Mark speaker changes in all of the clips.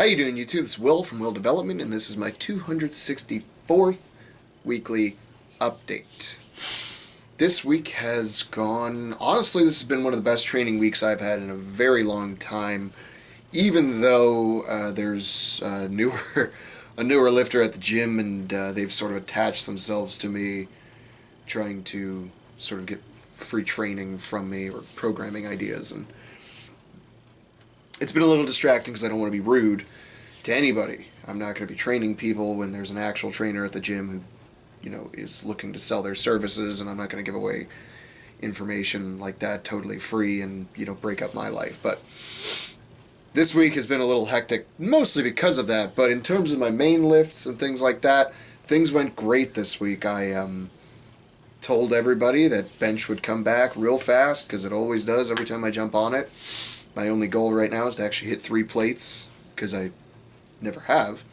Speaker 1: you doing, YouTube? This is Will from Will Development, and this is my 264th weekly update. This week has gone... Honestly, this has been one of the best training weeks I've had in a very long time, even though there's a newer lifter at the gym, and they've sort of attached themselves to me, trying to sort of get free training from me or programming ideas, and it's been a little distracting because I don't want to be rude to anybody. I'm not going to be training people when there's an actual trainer at the gym who, is looking to sell their services, and I'm not going to give away information like that totally free and, break up my life. But this week has been a little hectic, mostly because of that. But in terms of my main lifts and things like that, things went great this week. I told everybody that bench would come back real fast, because it always does every time I jump on it. My only goal right now is to actually hit 3 plates, because I never have.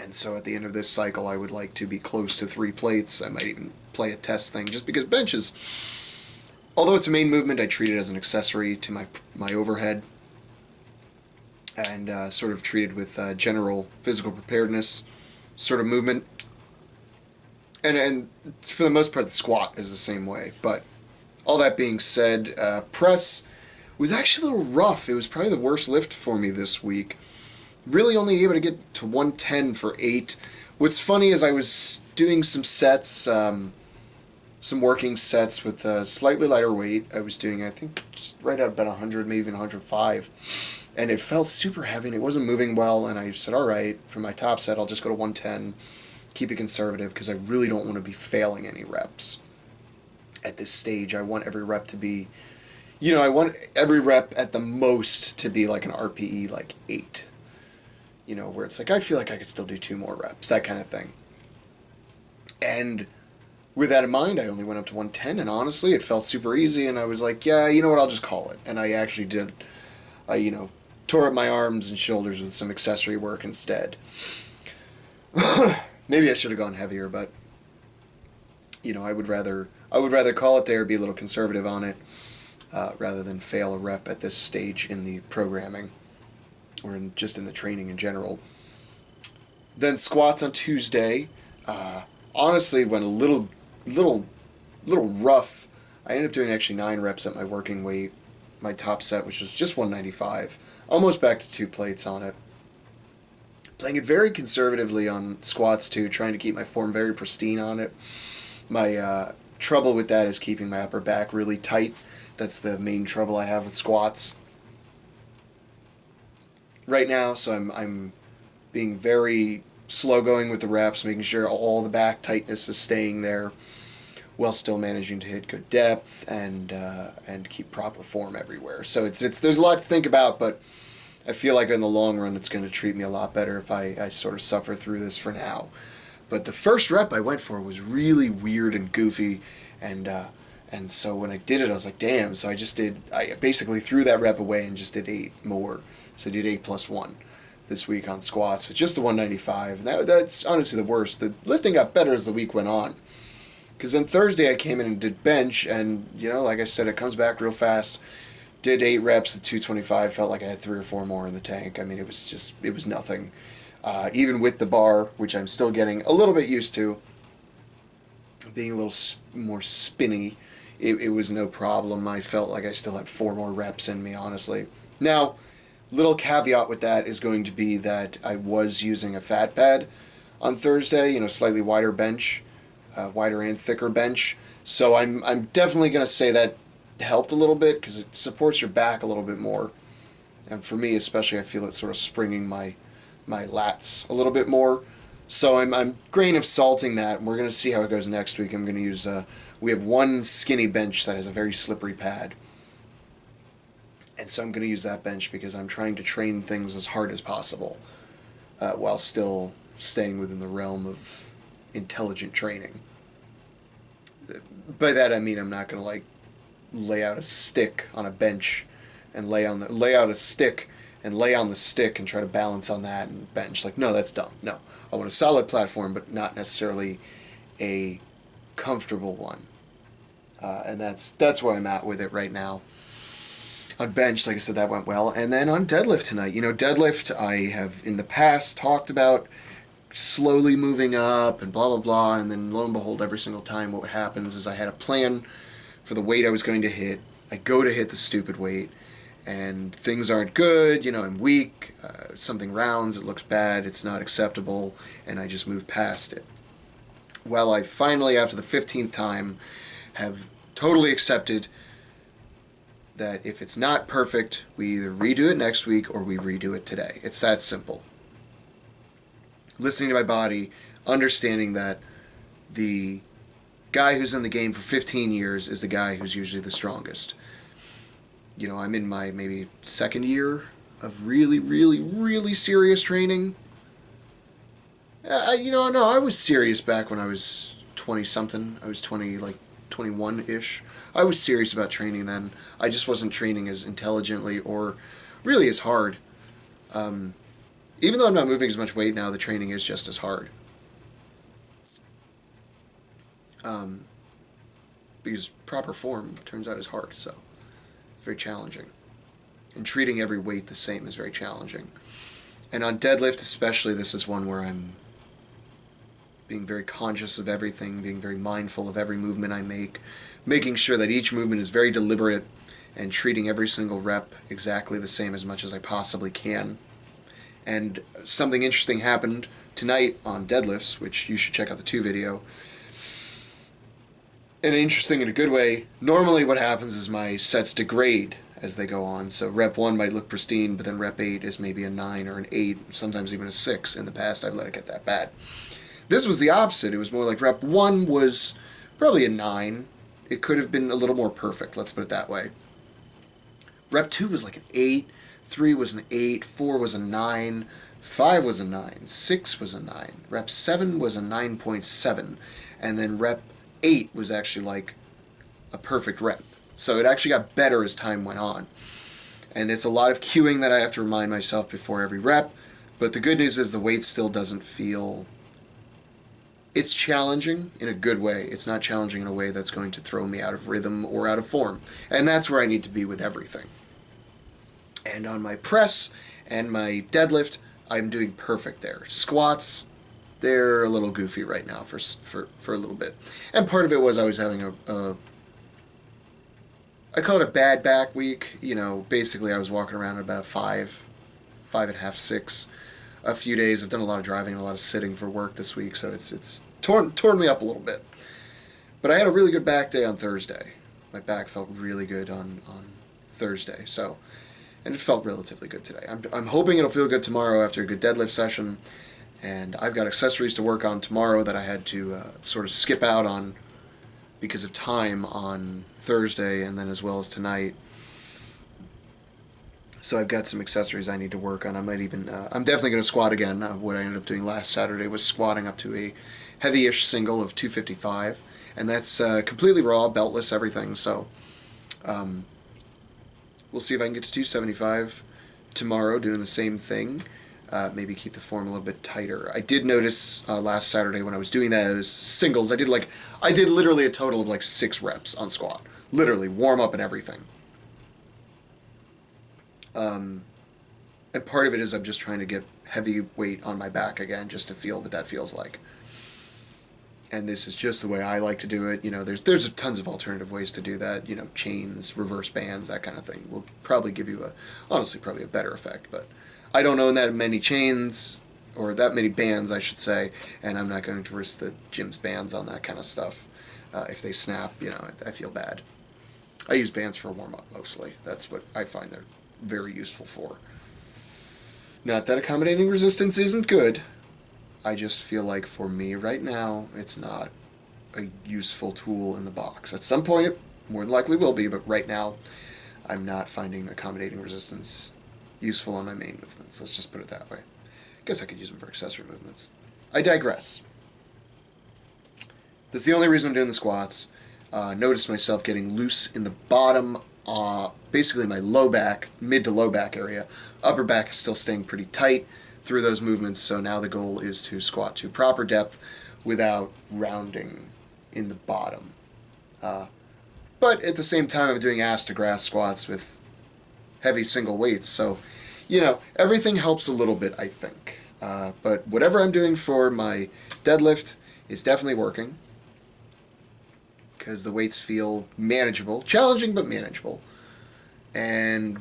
Speaker 1: And so at the end of this cycle, I would like to be close to 3 plates. I might even play a test thing, just because benches, although it's a main movement, I treat it as an accessory to my overhead, and sort of treated with general physical preparedness sort of movement. And for the most part, the squat is the same way. But all that being said, press was actually a little rough. It was probably the worst lift for me this week. Really only able to get to 110 for 8. What's funny is I was doing some sets, some working sets with a slightly lighter weight. I was doing, I think, just right at about 100, maybe even 105. And it felt super heavy, and it wasn't moving well. And I said, all right, for my top set, I'll just go to 110, keep it conservative, because I really don't want to be failing any reps. At this stage, I want every rep to be... I want every rep at the most to be like an RPE like 8. Where it's like, I feel like I could still do 2 more reps, that kind of thing. And with that in mind, I only went up to 110, and honestly, it felt super easy, and I was like, yeah, you know what, I'll just call it. And I actually did, tore up my arms and shoulders with some accessory work instead. Maybe I should have gone heavier, but, I would rather call it there, be a little conservative on it, rather than fail a rep at this stage in the programming, or just in the training in general. Then squats on Tuesday, honestly went a little rough. I ended up doing actually 9 reps at my working weight, my top set, which was just 195, almost back to 2 plates on it. Playing it very conservatively on squats too, trying to keep my form very pristine on it. My trouble with that is keeping my upper back really tight. That's the main trouble I have with squats right now, so I'm being very slow going with the reps, making sure all the back tightness is staying there, while still managing to hit good depth and keep proper form everywhere. So it's there's a lot to think about, but I feel like in the long run it's going to treat me a lot better if I sort of suffer through this for now. But the first rep I went for was really weird and goofy, and so when I did it, I was like, damn. So I basically threw that rep away and just did 8 more. So I did 8 plus 1 this week on squats with just the 195. And that's honestly the worst. The lifting got better as the week went on. Because then Thursday I came in and did bench, and, like I said, it comes back real fast. Did 8 reps at 225, felt like I had 3 or 4 more in the tank. I mean, it was nothing. Even with the bar, which I'm still getting a little bit used to, being a little more spinny, it was no problem. I felt like I still had 4 more reps in me, honestly. Now, little caveat with that is going to be that I was using a fat pad on Thursday, slightly wider bench, wider and thicker bench. So I'm definitely going to say that helped a little bit, because it supports your back a little bit more. And for me especially, I feel it sort of springing my lats a little bit more. So I'm grain of salting that, and we're going to see how it goes next week. I'm going to use, we have one skinny bench that has a very slippery pad. And so I'm going to use that bench because I'm trying to train things as hard as possible, while still staying within the realm of intelligent training. By that I mean I'm not going to lay out a stick on a bench and lay out the stick and try to balance on that and bench. No, that's dumb. No, I want a solid platform, but not necessarily a comfortable one. And that's where I'm at with it right now. On bench, like I said, that went well. And then on deadlift tonight, deadlift, I have in the past talked about slowly moving up and blah, blah, blah. And then lo and behold, every single time what happens is I had a plan for the weight I was going to hit. I go to hit the stupid weight and things aren't good. I'm weak. Something rounds, it looks bad, it's not acceptable, and I just move past it. Well, I finally, after the 15th time, have totally accepted that if it's not perfect, we either redo it next week or we redo it today. It's that simple. Listening to my body, understanding that the guy who's in the game for 15 years is the guy who's usually the strongest. I'm in my maybe second year of really, really, really serious training. No, I was serious back when I was 20-something. I was 20, like 21-ish. I was serious about training then. I just wasn't training as intelligently or really as hard. Even though I'm not moving as much weight now, the training is just as hard. Because proper form turns out is hard, so very challenging. And treating every weight the same is very challenging. And on deadlift especially, this is one where I'm being very conscious of everything, being very mindful of every movement I make, making sure that each movement is very deliberate and treating every single rep exactly the same as much as I possibly can. And something interesting happened tonight on deadlifts, which you should check out the 2 video. And interesting in a good way, normally what happens is my sets degrade as they go on. So rep 1 might look pristine, but then rep 8 is maybe a 9 or an 8, sometimes even a 6. In the past, I've let it get that bad. This was the opposite. It was more like rep 1 was probably a 9. It could have been a little more perfect, let's put it that way. Rep 2 was like an 8, 3 was an 8, 4 was a 9, 5 was a 9, 6 was a 9, rep 7 was a 9.7, and then rep 8 was actually like a perfect rep. So it actually got better as time went on. And it's a lot of cueing that I have to remind myself before every rep, but the good news is the weight still doesn't feel... It's challenging in a good way. It's not challenging in a way that's going to throw me out of rhythm or out of form. And that's where I need to be with everything. And on my press and my deadlift, I'm doing perfect there. Squats, they're a little goofy right now for a little bit. And part of it was I was having I call it a bad back week. Basically I was walking around at about 5.5, 6. A few days. I've done a lot of driving and a lot of sitting for work this week, so it's torn me up a little bit. But I had a really good back day on Thursday. My back felt really good on Thursday, and it felt relatively good today. I'm hoping it'll feel good tomorrow after a good deadlift session, and I've got accessories to work on tomorrow that I had to sort of skip out on because of time on Thursday and then as well as tonight. So I've got some accessories I need to work on. I might even, I'm definitely going to squat again. What I ended up doing last Saturday was squatting up to a heavy-ish single of 255. And that's completely raw, beltless, everything. So we'll see if I can get to 275 tomorrow doing the same thing. Maybe keep the form a little bit tighter. I did notice last Saturday when I was doing that, it was singles. I did literally a total of like 6 reps on squat. Literally, warm up and everything. And part of it is I'm just trying to get heavy weight on my back again, just to feel what that feels like. And this is just the way I like to do it. There's tons of alternative ways to do that. Chains, reverse bands, that kind of thing will probably give you honestly probably a better effect. But I don't own that many chains, or that many bands, I should say, and I'm not going to risk the gym's bands on that kind of stuff. If they snap, I feel bad. I use bands for a warm-up mostly. That's what I find they're very useful for. Not that accommodating resistance isn't good. I just feel like for me right now, it's not a useful tool in the box. At some point, it more than likely will be, but right now, I'm not finding accommodating resistance useful on my main movements. Let's just put it that way. I guess I could use them for accessory movements. I digress. That's the only reason I'm doing the squats. Notice myself getting loose in the bottom, basically my low back, mid to low back area. Upper back is still staying pretty tight through those movements, so now the goal is to squat to proper depth without rounding in the bottom. But at the same time, I'm doing ass to grass squats with heavy single weights. So, everything helps a little bit, I think. But whatever I'm doing for my deadlift is definitely working, because the weights feel manageable. Challenging, but manageable. And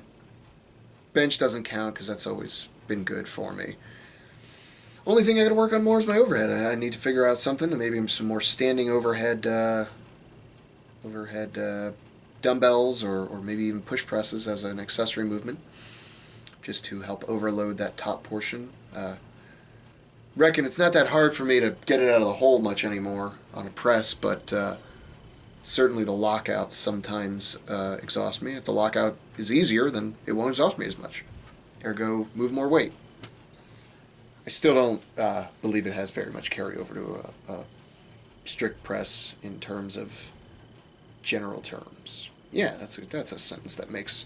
Speaker 1: bench doesn't count because that's always been good for me. Only thing I got to work on more is my overhead. I need to figure out something, maybe some more standing overhead dumbbells, or maybe even push presses as an accessory movement, just to help overload that top portion. Reckon it's not that hard for me to get it out of the hole much anymore on a press, but certainly the lockouts sometimes exhaust me. If the lockout is easier, then it won't exhaust me as much. Ergo, move more weight. I still don't believe it has very much carryover to a strict press in terms of general terms. Yeah, that's a sentence that makes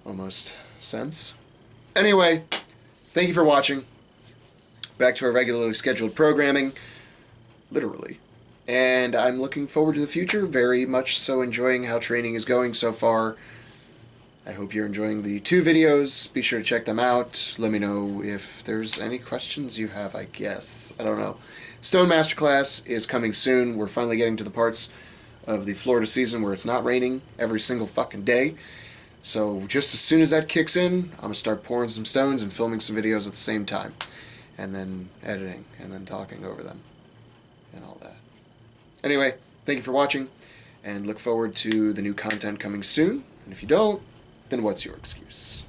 Speaker 1: almost sense. Anyway, thank you for watching. Back to our regularly scheduled programming, literally. And I'm looking forward to the future, very much so enjoying how training is going so far. I hope you're enjoying the 2 videos. Be sure to check them out. Let me know if there's any questions you have, I guess. I don't know. Stone Masterclass is coming soon. We're finally getting to the parts of the Florida season where it's not raining every single fucking day. So just as soon as that kicks in, I'm going to start pouring some stones and filming some videos at the same time. And then editing, and then talking over them, and all that. Anyway, thank you for watching, and look forward to the new content coming soon. And if you don't, then what's your excuse?